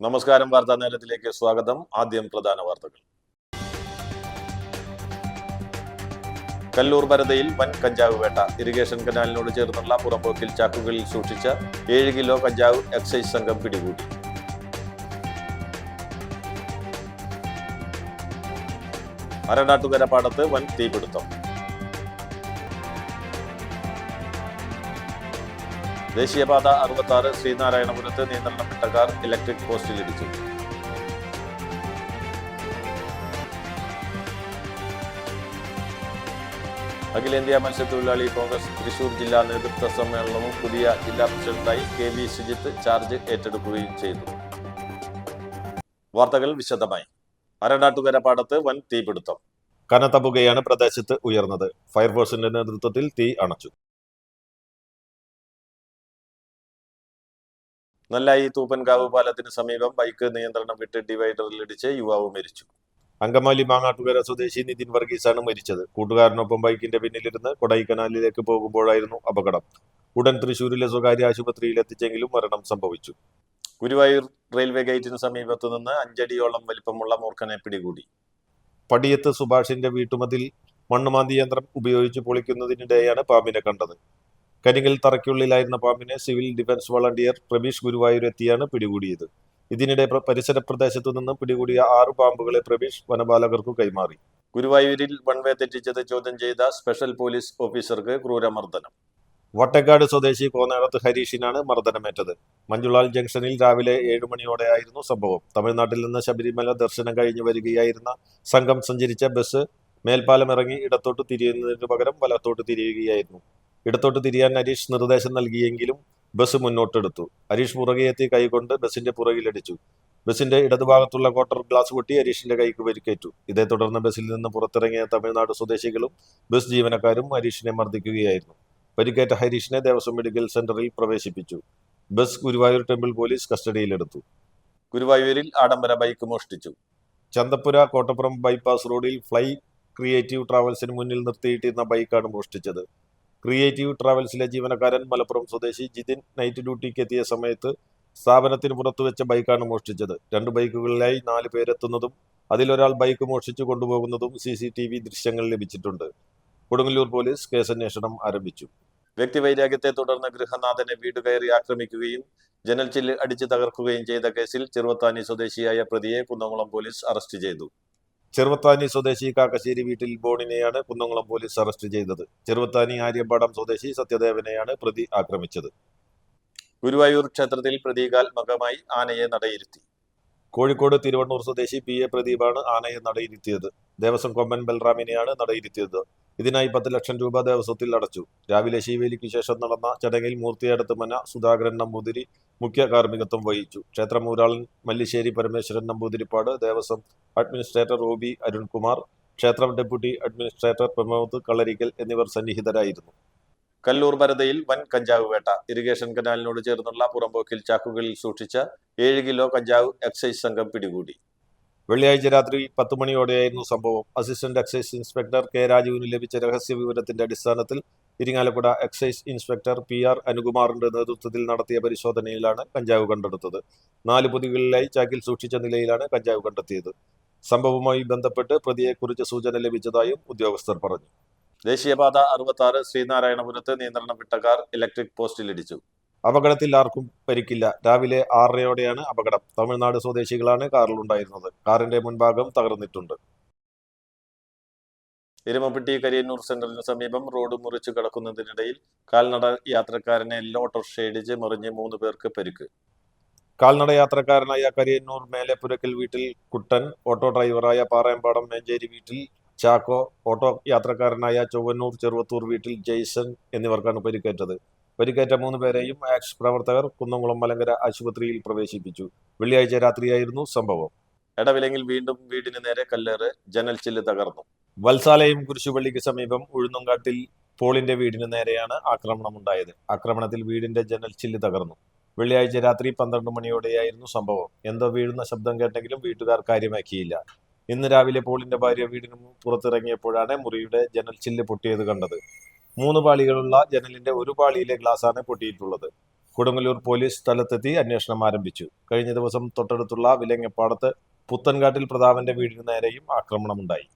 നമസ്കാരം. വാർത്താ നേരത്തിലേക്ക് സ്വാഗതം. ആദ്യം പ്രധാന വാർത്തകൾ. കല്ലൂർ പരതയിൽ വൻ കഞ്ചാവ് വേട്ട. ഇറിഗേഷൻ കനാലിനോട് ചേർന്നുള്ള പുറമ്പോക്കിൽ ചാക്കുകളിൽ സൂക്ഷിച്ച 7 കിലോ കഞ്ചാവ് എക്സൈസ് സംഘം പിടികൂടി. അരനാട്ടുകര പാടത്ത് വൻ തീപിടുത്തം. ദേശീയപാത 66 ശ്രീനാരായണപുരത്ത് നിയന്ത്രണം വിട്ട കാർ ഇലക്ട്രിക് പോസ്റ്റിലിടിച്ചു. അഖിലേന്ത്യാ മത്സ്യത്തൊഴിലാളി കോൺഗ്രസ് തൃശൂർ ജില്ലാ നേതൃത്വ സമ്മേളനവും പുതിയ ജില്ലാ പ്രസിഡന്റായി KV സുജിത്ത് ചാർജ് ഏറ്റെടുക്കുകയും ചെയ്തു. വാർത്തകൾ വിശദമായി. അരനാട്ടുകര പാടത്ത് വൻ തീപിടുത്തം. കനത്ത പുകയാണ് പ്രദേശത്ത് ഉയർന്നത്. ഫയർഫോഴ്സിന്റെ നേതൃത്വത്തിൽ തീ അണച്ചു. നെല്ലായി തൂപ്പൻകാവ് പാലത്തിന് സമീപം ബൈക്ക് നിയന്ത്രണം വിട്ട് ഡിവൈഡറിലിടിച്ച് യുവാവ് മരിച്ചു. അങ്കമാലി മാങ്ങാട്ടുകര സ്വദേശി നിതിൻ വർഗീസാണ് മരിച്ചത്. കൂട്ടുകാരനൊപ്പം ബൈക്കിന്റെ പിന്നിലിരുന്ന് കൊടൈക്കനാലിലേക്ക് പോകുമ്പോഴായിരുന്നു അപകടം. ഉടൻ തൃശൂരിലെ സ്വകാര്യ ആശുപത്രിയിൽ എത്തിച്ചെങ്കിലും മരണം സംഭവിച്ചു. ഗുരുവായൂർ റെയിൽവേ ഗേറ്റിന് സമീപത്തു നിന്ന് 5 അടിയോളം വലിപ്പമുള്ള മൂർഖനെ പിടികൂടി. പടിയത്ത് സുഭാഷിന്റെ വീട്ടുമതിൽ മണ്ണുമാന്തി യന്ത്രം ഉപയോഗിച്ച് പൊളിക്കുന്നതിനിടെയാണ് പാമ്പിനെ കണ്ടത്. കരിങ്കൽ തറയ്ക്കുള്ളിലായിരുന്ന പാമ്പിനെ civil defence volunteer Prabeesh Guruvayur എത്തിയാണ് പിടികൂടിയത്. ഇതിനിടെ പരിസര പ്രദേശത്തു നിന്ന് പിടികൂടിയ 6 പാമ്പുകളെ പ്രബീഷ് വനപാലകർക്കു കൈമാറി. ഗുരുവായൂരിൽ വൺവേ തെറ്റിച്ചത് ചോദ്യം ചെയ്ത സ്പെഷ്യൽ പോലീസ് ഓഫീസർക്ക് ക്രൂരമർദ്ദനം. വട്ടേക്കാട് സ്വദേശി കോന്നേടത്ത് ഹരീഷിനാണ് മർദ്ദനമേറ്റത്. മഞ്ജുളാൽ ജംഗ്ഷനിൽ രാവിലെ 7 മണിയോടെയായിരുന്നു സംഭവം. തമിഴ്നാട്ടിൽ നിന്ന് ശബരിമല ദർശനം കഴിഞ്ഞു വരികയായിരുന്ന സംഘം സഞ്ചരിച്ച ബസ് മേൽപ്പാലം ഇറങ്ങി ഇടത്തോട്ട് തിരിയുന്നതിനു പകരം വലത്തോട്ട് തിരിയുകയായിരുന്നു. ഇടത്തോട്ട് തിരിയാൻ ഹരീഷ് നിർദ്ദേശം നൽകിയെങ്കിലും ബസ് മുന്നോട്ടെടുത്തു. ഹരീഷ് പുറകെ എത്തി കൈകൊണ്ട് ബസിന്റെ പുറകിലടിച്ചു. ബസിന്റെ ഇടതുഭാഗത്തുള്ള ക്വാർട്ടർ ഗ്ലാസ് പൊട്ടി ഹരീഷിന്റെ കൈക്ക് പരിക്കേറ്റു. ഇതേ തുടർന്ന് ബസിൽ നിന്ന് പുറത്തിറങ്ങിയ തമിഴ്നാട് സ്വദേശികളും ബസ് ജീവനക്കാരും ഹരീഷിനെ മർദ്ദിക്കുകയായിരുന്നു. പരിക്കേറ്റ ഹരീഷിനെ ദേവസ്വം മെഡിക്കൽ സെന്ററിൽ പ്രവേശിപ്പിച്ചു. ബസ് ഗുരുവായൂർ ടെമ്പിൾ പോലീസ് കസ്റ്റഡിയിലെടുത്തു. ഗുരുവായൂരിൽ ആഡംബര ബൈക്ക് മോഷ്ടിച്ചു. ചന്തപ്പുര കോട്ടപ്പുറം ബൈപ്പാസ് റോഡിൽ ഫ്ലൈ ക്രിയേറ്റീവ് ട്രാവൽസിന് മുന്നിൽ നിർത്തിയിട്ടിരുന്ന ബൈക്കാണ് മോഷ്ടിച്ചത്. ക്രിയേറ്റീവ് ട്രാവൽസിലെ ജീവനക്കാരൻ മലപ്പുറം സ്വദേശി ജിതിൻ നൈറ്റ് ഡ്യൂട്ടിക്ക് എത്തിയ സമയത്ത് സ്ഥാപനത്തിന് പുറത്തുവെച്ച ബൈക്കാണ് മോഷ്ടിച്ചത്. 2 ബൈക്കുകളിലായി 4 പേരെത്തുന്നതും അതിലൊരാൾ ബൈക്ക് മോഷ്ടിച്ചു കൊണ്ടുപോകുന്നതും CCTV ദൃശ്യങ്ങൾ ലഭിച്ചിട്ടുണ്ട്. കൊടുങ്ങല്ലൂർ പോലീസ് കേസന്വേഷണം ആരംഭിച്ചു. വ്യക്തിവൈരാഗ്യത്തെ തുടർന്ന് ഗൃഹനാഥനെ വീട് കയറി ആക്രമിക്കുകയും ജനൽ ചില്ല് അടിച്ചു തകർക്കുകയും ചെയ്ത കേസിൽ ചെറുവത്താനി സ്വദേശിയായ പ്രതിയെ കുന്നംകുളം പോലീസ് അറസ്റ്റ് ചെയ്തു. ചെറുവത്താനി സ്വദേശി കാക്കശ്ശേരി വീട്ടിൽ ബോണിനെയാണ് കുന്നംകുളം പോലീസ് അറസ്റ്റ് ചെയ്തത്. ചെറുവത്താനി ആര്യമ്പാടം സ്വദേശി സത്യദേവനെയാണ് പ്രതി ആക്രമിച്ചത്. ഗുരുവായൂർ ക്ഷേത്രത്തിൽ പ്രതീകാത്മകമായി ആനയെ നടയിരുത്തി. കോഴിക്കോട് തിരുവണ്ണൂർ സ്വദേശി PA പ്രദീപാണ് ആനയെ നടയിരുത്തിയത്. ദേവസ്വം കൊമ്പൻ ബൽറാമിനെയാണ് നടയിരുത്തിയത്. ഇതിനായി 10 ലക്ഷം രൂപ ദേവസ്വത്തിൽ അടച്ചു. രാവിലെ ശീവേലിക്ക് ശേഷം നടന്ന ചടങ്ങിൽ മൂർത്തിയടത്ത് മന സുധാകരൻ നമ്പൂതിരി മുഖ്യ കാർമ്മികത്വം വഹിച്ചു. ക്ഷേത്രമൂരാളൻ മല്ലിശ്ശേരി പരമേശ്വരൻ നമ്പൂതിരിപ്പാട്, ദേവസ്വം അഡ്മിനിസ്ട്രേറ്റർ OB അരുൺകുമാർ, ക്ഷേത്രം ഡെപ്യൂട്ടി അഡ്മിനിസ്ട്രേറ്റർ പ്രമോദ് കളരിക്കൽ എന്നിവർ സന്നിഹിതരായിരുന്നു. കല്ലൂർ പരതയിൽ വൻ കഞ്ചാവ് വേട്ട. ഇറിഗേഷൻ കനാലിനോട് ചേർന്നുള്ള പുറമ്പോക്കിൽ ചാക്കുകളിൽ സൂക്ഷിച്ച 7 കിലോ കഞ്ചാവ് എക്സൈസ് സംഘം പിടികൂടി. വെള്ളിയാഴ്ച രാത്രി 10 മണിയോടെയായിരുന്നു സംഭവം. അസിസ്റ്റന്റ് എക്സൈസ് ഇൻസ്പെക്ടർ K രാജുവിന് ലഭിച്ച രഹസ്യ വിവരത്തിന്റെ അടിസ്ഥാനത്തിൽ ഇരിങ്ങാലക്കുട എക്സൈസ് ഇൻസ്പെക്ടർ PR അനുകുമാറിന്റെ നേതൃത്വത്തിൽ നടത്തിയ പരിശോധനയിലാണ് കഞ്ചാവ് കണ്ടെടുത്തത്. 4 പൊതികളിലായി ചാക്കിൽ സൂക്ഷിച്ച നിലയിലാണ് കഞ്ചാവ് കണ്ടെത്തിയത്. സംഭവവുമായി ബന്ധപ്പെട്ട് പ്രതിയെക്കുറിച്ച് സൂചന ലഭിച്ചതായും ഉദ്യോഗസ്ഥർ പറഞ്ഞു. ദേശീയപാത 66 ശ്രീനാരായണപുരത്ത് നിയന്ത്രണം വിട്ട കാർ ഇലക്ട്രിക് പോസ്റ്റിലിടിച്ചു. അപകടത്തിൽ ആർക്കും പരിക്കില്ല. രാവിലെ 6:30യോടെയാണ് അപകടം. തമിഴ്നാട് സ്വദേശികളാണ് കാറിലുണ്ടായിരുന്നത്. കാറിന്റെ മുൻഭാഗം തകർന്നിട്ടുണ്ട്. എരുമപ്പെട്ടി കരിയന്നൂർ സെന്ററിന് സമീപം റോഡ് മുറിച്ചു കടക്കുന്നതിനിടയിൽ കാൽനട യാത്രക്കാരനെ ഓട്ടോറിക്ഷയിടിച്ച് മറിഞ്ഞ് 3 പേർക്ക് പരിക്ക്. കാൽനട യാത്രക്കാരനായ കരിയന്നൂർ മേലെപ്പുരക്കൽ വീട്ടിൽ കുട്ടൻ, ഓട്ടോ ഡ്രൈവറായ പാറയമ്പാടം മേഞ്ചേരി വീട്ടിൽ ചാക്കോ, ഓട്ടോ യാത്രക്കാരനായ ചൊവ്വന്നൂർ ചെറുവത്തൂർ വീട്ടിൽ ജെയ്സൺ എന്നിവർക്കാണ് പരിക്കേറ്റത്. പരിക്കേറ്റ 3 പേരെയും ആക്സ് പ്രവർത്തകർ കുന്നംകുളം മലങ്കര ആശുപത്രിയിൽ പ്രവേശിപ്പിച്ചു. വെള്ളിയാഴ്ച രാത്രിയായിരുന്നു സംഭവം. എടവിലെങ്കിൽ വീണ്ടും വീടിന് നേരെ കല്ലേറ്, ജനൽ ചില്ല് തകർന്നു. വത്സാലയം കുരിശുപള്ളിക്ക് സമീപം ഉഴുന്നുംകാട്ടിൽ പോളിന്റെ വീടിന് നേരെയാണ് ആക്രമണമുണ്ടായത്. ആക്രമണത്തിൽ വീടിന്റെ ജനൽ ചില്ല് തകർന്നു. വെള്ളിയാഴ്ച രാത്രി 12 മണിയോടെയായിരുന്നു സംഭവം. എന്തോ വീഴുന്ന ശബ്ദം കേട്ടെങ്കിലും വീട്ടുകാർ കാര്യമാക്കിയില്ല. ഇന്ന് രാവിലെ പോളിന്റെ ഭാര്യ വീടിന് പുറത്തിറങ്ങിയപ്പോഴാണ് മുറിയുടെ ജനൽ ചില്ല് പൊട്ടിയത് കണ്ടത്. 3 പാളികളുള്ള ജനലിന്റെ ഒരു പാളിയിലെ ഗ്ലാസാണ് പൊട്ടിയിട്ടുള്ളത്. കൊടുങ്ങല്ലൂർ പോലീസ് സ്ഥലത്തെത്തി അന്വേഷണം ആരംഭിച്ചു. കഴിഞ്ഞ ദിവസം തൊട്ടടുത്തുള്ള വിലങ്ങപ്പാടത്ത് പുത്തൻകാട്ടിൽ പ്രതാപന്റെ വീടിന് നേരെയും ആക്രമണമുണ്ടായി.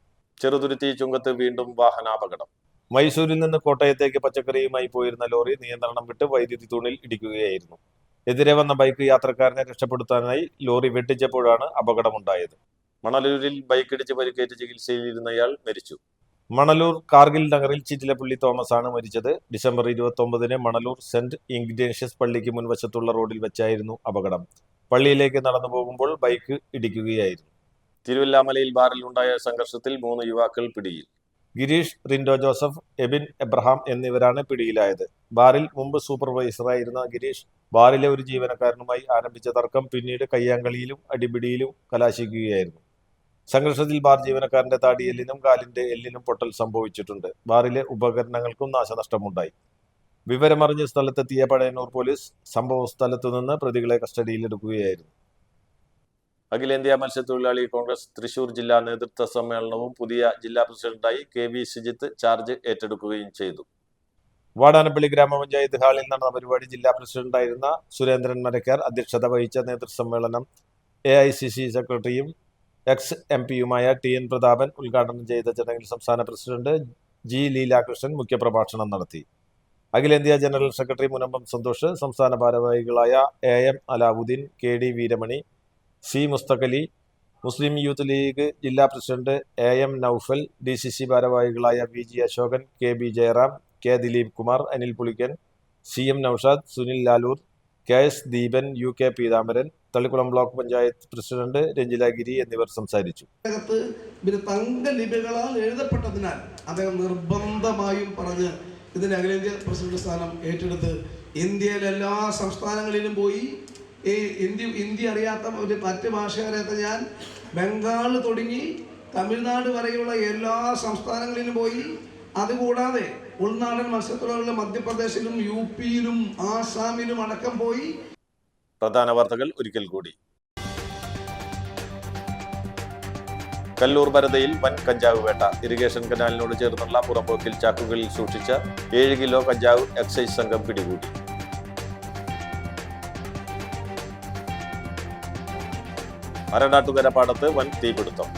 ചെറുതുരുത്തി ചുങ്കത്ത് വീണ്ടും വാഹനാപകടം. മൈസൂരിൽ നിന്ന് കോട്ടയത്തേക്ക് പച്ചക്കറിയുമായി പോയിരുന്ന ലോറി നിയന്ത്രണം വിട്ട് വൈദ്യുതി തൂണിൽ ഇടിക്കുകയായിരുന്നു. എതിരെ വന്ന ബൈക്ക് യാത്രക്കാരനെ രക്ഷപ്പെടുത്താനായി ലോറി വെട്ടിച്ചപ്പോഴാണ് അപകടമുണ്ടായത്. മണലൂരിൽ ബൈക്കിടിച്ച് പരിക്കേറ്റ് ചികിത്സയിലിരുന്നയാൾ മരിച്ചു. മണലൂർ കാർഗിൽ നഗറിൽ ചിറ്റിലപ്പള്ളി തോമസ് ആണ് മരിച്ചത്. ഡിസംബർ 29-ന് മണലൂർ സെന്റ് ഇഗ്നേഷ്യസ് പള്ളിക്ക് മുൻവശത്തുള്ള റോഡിൽ വെച്ചായിരുന്നു അപകടം. പള്ളിയിലേക്ക് നടന്നു പോകുമ്പോൾ ബൈക്ക് ഇടിക്കുകയായിരുന്നു. തിരുവല്ലാമലയിൽ ബാറിൽ ഉണ്ടായ സംഘർഷത്തിൽ 3 യുവാക്കൾ പിടിയിൽ. ഗിരീഷ്, റിൻഡോ ജോസഫ്, എബിൻ എബ്രഹാം എന്നിവരാണ് പിടിയിലായത്. ബാറിൽ മുമ്പ് സൂപ്പർവൈസറായിരുന്ന ഗിരീഷ് ബാറിലെ ഒരു ജീവനക്കാരനുമായി ആരംഭിച്ച തർക്കം പിന്നീട് കയ്യാങ്കളിയിലും അടിപിടിയിലും കലാശിക്കുകയായിരുന്നു. സംഘർഷത്തിൽ ബാർ ജീവനക്കാരന്റെ താടിയെല്ലിനും കാലിന്റെ എല്ലിനും പൊട്ടൽ സംഭവിച്ചിട്ടുണ്ട്. ബാറിലെ ഉപകരണങ്ങൾക്കും നാശനഷ്ടമുണ്ടായി. വിവരമറിഞ്ഞ് സ്ഥലത്തെത്തിയ പഴയന്നൂർ പോലീസ് സംഭവ സ്ഥലത്തു നിന്ന് പ്രതികളെ കസ്റ്റഡിയിലെടുക്കുകയായിരുന്നു. അഖിലേന്ത്യാ മത്സ്യത്തൊഴിലാളി കോൺഗ്രസ് തൃശൂർ ജില്ലാ നേതൃത്വ സമ്മേളനവും പുതിയ ജില്ലാ പ്രസിഡന്റായി KV സിജിത്ത് ചാർജ് ഏറ്റെടുക്കുകയും ചെയ്തു. വാടാനപ്പള്ളി ഗ്രാമപഞ്ചായത്ത് ഹാളിൽ നടന്ന പരിപാടി ജില്ലാ പ്രസിഡന്റായിരുന്ന സുരേന്ദ്രൻ മരക്കാർ അധ്യക്ഷത വഹിച്ച നേതൃസമ്മേളനം AICC സെക്രട്ടറിയും ex-MP-യുമായ TN പ്രതാപൻ ഉദ്ഘാടനം ചെയ്ത ചടങ്ങിൽ സംസ്ഥാന പ്രസിഡന്റ് G ലീലാകൃഷ്ണൻ മുഖ്യപ്രഭാഷണം നടത്തി. അഖിലേന്ത്യാ ജനറൽ സെക്രട്ടറി മുനമ്പം സന്തോഷ്, സംസ്ഥാന ഭാരവാഹികളായ AM Alavudheen, KD Veeramani, C മുസ്തഖലി, മുസ്ലിം യൂത്ത് ലീഗ് ജില്ലാ പ്രസിഡന്റ് AM നൌഫൽ, DCC ഭാരവാഹികളായ VG Ashokan, KB Jayaram, K Dileep Kumar, Anil Pulikkan, CM Noushad, Sunil Lalur, KS Deepan, UK Peethambaran, Thalikkulam block panchayat president രഞ്ജിലഗിരി എന്നിവർ സംസാരിച്ചു. തങ്കലിപികളാൽ എഴുതപ്പെട്ടതിനാൽ അദ്ദേഹം നിർബന്ധമായും പറഞ്ഞ് ഇതിന് അഖിലേന്ത്യാ പ്രസിഡന്റ് സ്ഥാനം ഏറ്റെടുത്ത് ഇന്ത്യയിലെ എല്ലാ സംസ്ഥാനങ്ങളിലും പോയി. ഈ ഹിന്ദി അറിയാത്ത ഒരു മറ്റ് ഭാഷ അറിയാത്ത ഞാൻ ബംഗാൾ തുടങ്ങി തമിഴ്നാട് വരെയുള്ള എല്ലാ സംസ്ഥാനങ്ങളിലും പോയി. അതുകൂടാതെ ഉൾനാടൻ മത്സ്യത്തൊഴിലാളികൾ മധ്യപ്രദേശിലും UP-യിലും ആസാമിലും അടക്കം പോയി. പ്രധാന വാർത്തകൾ ഒരിക്കൽ കൂടി. കല്ലൂർ ഭരതയിൽ വൻ കഞ്ചാവ് വേട്ട. ഇറിഗേഷൻ കനാലിനോട് ചേർന്നുള്ള പുറമ്പോക്കിൽ ചാക്കുകളിൽ സൂക്ഷിച്ച 7 കിലോ കഞ്ചാവ് എക്സൈസ് സംഘം പിടികൂടി. അരനാട്ടുകര പാടത്ത് വൻ തീപിടുത്തം.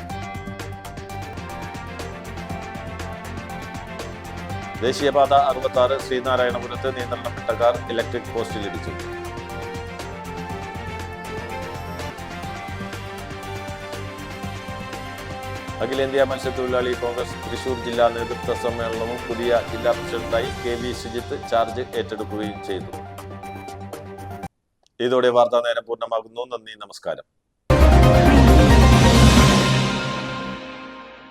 ദേശീയപാത 66 ശ്രീനാരായണപുരത്ത് നിയന്ത്രണം വിട്ട കാർ ഇലക്ട്രിക് പോസ്റ്റിലിടിച്ചു. അഖിലേന്ത്യാ മത്സ്യത്തൊഴിലാളി കോൺഗ്രസ് തൃശൂർ ജില്ലാ നേതൃത്വ സമ്മേളനവും പുതിയ ജില്ലാ പ്രസിഡന്റായി KV സിജിത്ത് ചാർജ് ഏറ്റെടുക്കുകയും ചെയ്തു. ഇതോടെ വാർത്താ നേരം പൂർണ്ണമാകുന്നു. നന്ദി, നമസ്കാരം.